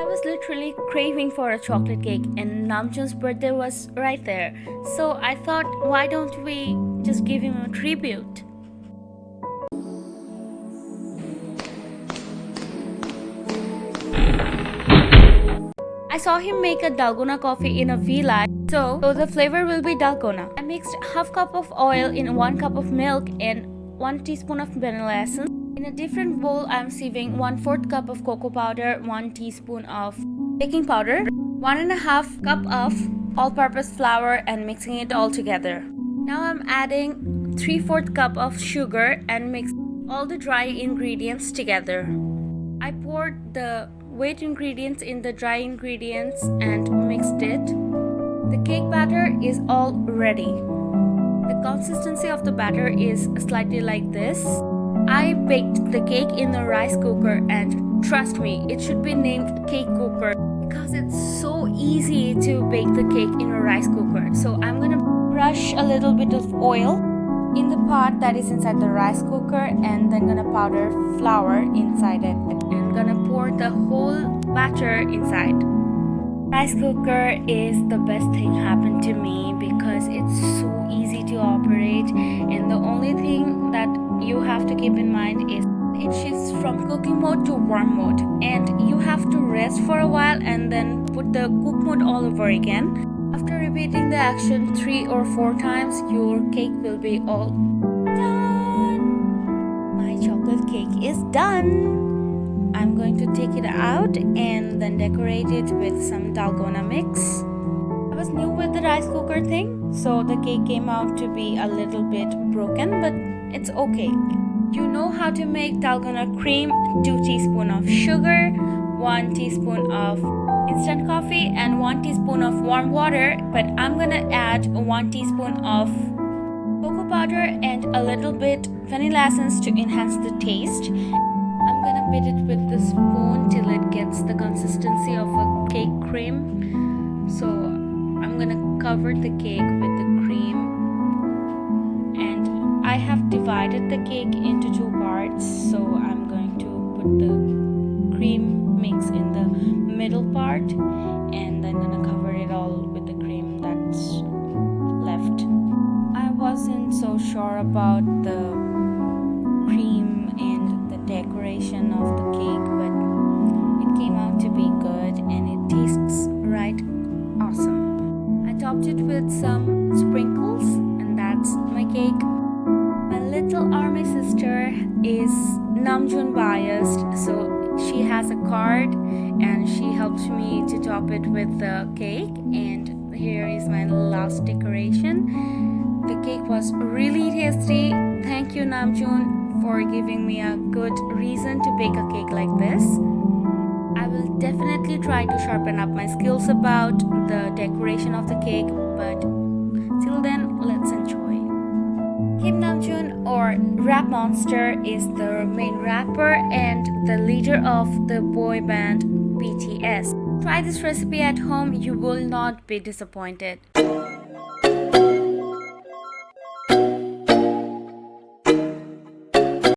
I was literally craving for a chocolate cake and Namjoon's birthday was right there. So I thought, why don't we just give him a tribute? I saw him make a Dalgona coffee in a V-Light, so the flavor will be Dalgona. I mixed half cup of oil in 1 cup of milk and 1 teaspoon of vanilla essence. In a different bowl, I'm sieving 1/4 cup of cocoa powder, 1 teaspoon of baking powder, 1.5 cup of all-purpose flour and mixing it all together. Now I'm adding 3/4 cup of sugar and mix all the dry ingredients together. I poured the wet ingredients in the dry ingredients and mixed it. The cake batter is all ready. The consistency of the batter is slightly like this. I baked the cake in a rice cooker and trust me, it should be named cake cooker because it's so easy to bake the cake in a rice cooker. So I'm gonna brush a little bit of oil in the pot that is inside the rice cooker and then gonna powder flour inside it and gonna pour the whole batter inside. Rice cooker is the best thing happened to me because it's so easy to operate, and the only thing that you have to keep in mind is it shifts from cooking mode to warm mode and you have to rest for a while and then put the cook mode all over again. After repeating the action 3 or 4 times, your cake will be all done. My chocolate cake is done. I'm going to take it out and then decorate it with some Dalgona mix. I was new with the rice cooker thing, so the cake came out to be a little bit broken, but it's okay. You know how to make Dalgona cream: 2 teaspoons of sugar, 1 teaspoon of instant coffee and 1 teaspoon of warm water, but I'm gonna add 1 teaspoon of cocoa powder and a little bit vanilla essence to enhance the taste. I'm gonna beat it with the spoon till it gets the consistency of a cake cream. So I'm gonna cover the cake with the cream, and I have divided the cake into 2 parts, so I'm going to put the cream mix in the middle part and then gonna cover it all with the cream that's left. I wasn't so sure about the cream and the decoration of the cake, but it came out to be good and it tastes right awesome. I topped it with some sprinkles and that's my cake. My little army sister is Namjoon biased, so she has a card and she helped me to top it with the cake, and here is my last decoration. The cake was really tasty. Thank you, Namjoon, for giving me a good reason to bake a cake like this. I will definitely try to sharpen up my skills about the decoration of the cake, but till then, let's enjoy. Kim Namjoon, or Rap Monster, is the main rapper and the leader of the boy band BTS. Try this recipe at home, you will not be disappointed.